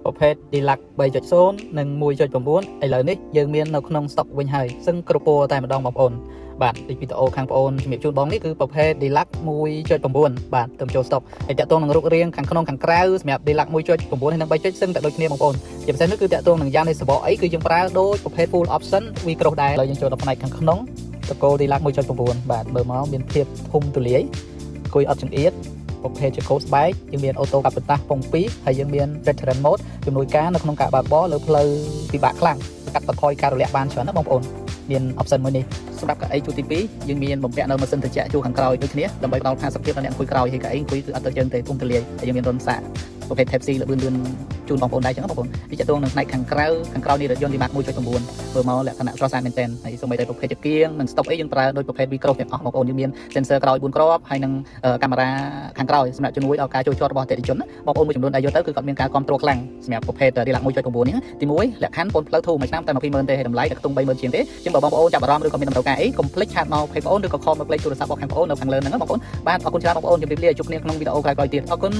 ប្រភេទ Deluxe 3.0 និង 1.9 ឥឡូវនេះយើងមាននៅក្នុង stock វិញហើយซึ่งគ្រប់ពណ៌តែម្ដងបងប្អូនបាទទីវីដេអូខាងបងប្អូនជំរាបជូនបងនេះគឺប្រភេទ Deluxe 1.9 បាទទៅចូល stock ហើយតាក់ទងនឹងរូបរាងខាងក្នុងខាងក្រៅសម្រាប់ Deluxe 1.9 ហើយនិង3.0ซึ่งតែដូចគ្នាបងប្អូនជាពិសេសនោះគឺតាក់ទងនឹងយ៉ាងនៃសបកអីគឺយើងប្រើដូចប្រភេទ full option V cross ដែរឥឡូវយើងចូលដល់ផ្នែកខាងក្នុងតកូ Deluxe 1.9 បាទមើលមកមានភាពធំទូលាយអង្គុយអត់ចង្អៀតប្រភេទជា coach bike យើងមាន auto កាបតាសពង2ហើយយើងមាន veteran mode ជំនួយការនៅក្នុងការបើកបរលើផ្លូវពិបាកខ្លាំងកាត់បន្ថយការរលាក់បានច្រើនណាបងប្អូនមាន option មួយនេះសម្រាប់កៅអីជួរទី2យើងមានបំពាក់នៅម៉ាស៊ីនត្រជាក់ជួរខាងក្រោយដូចគ្នាដើម្បីផ្ដល់ផាសុកភាពដល់អ្នកអង្គុយក្រោយហើយកៅអីអង្គុយគឺអត់ទៅជើងទេធំទូលាយហើយយើងមានរុនសាកប្រភេទ Type C លឿនជូនបងប្អូនដែរចឹងបងប្អូនវាចាក់ទងនឹងផ្នែកខាងក្រៅនៃរថយន្ត Deluxe 1.9 ធ្វើមកលក្ខណៈស្រស់ស្អាតមែនទែនហើយសូម្បីតែប្រភេទជាគៀងនិង stop អីយើងប្រើដោយប្រភេទ V cross ទាំងអស់បងប្អូនយើងមាន sensor ក្រោយ4គ្រាប់ហើយនិងកាមេរ៉ាខាងក្រោយសម្រាប់ជំនួយដល់ការចូលជាប់របស់អតិថិជនបងប្អូនមួយចំនួនដែលយកទៅគឺគាត់មានការគ្រប់គ្រងខ្លាំងសម្រាប់ប្រភេទ Deluxe 1.9 នេះទី1លក្ខខណ្ឌពន្ធផ្លូវធូរមួយឆ្នាំតែ 200,000 ទេហើយតម្លៃតែខ្ទង់ 30,000 ជាងទេចឹងបើបងប្អូនចាប់អារម្មណ៍ឬក៏មានតម្រូវការអីកុំភ្លេចឆាតមកភេទបងប្អូនឬក៏ខលមកលេខទូរស័ព្ទរបស់ខាងបងប្អូននៅខាងលើហ្នឹងបងប្អូនបាទអរគុណច្រើនបងប្អូនជម្រាបលាជួបគ្នាក្នុងវីដេអូក្រោយៗទៀតអរគុណ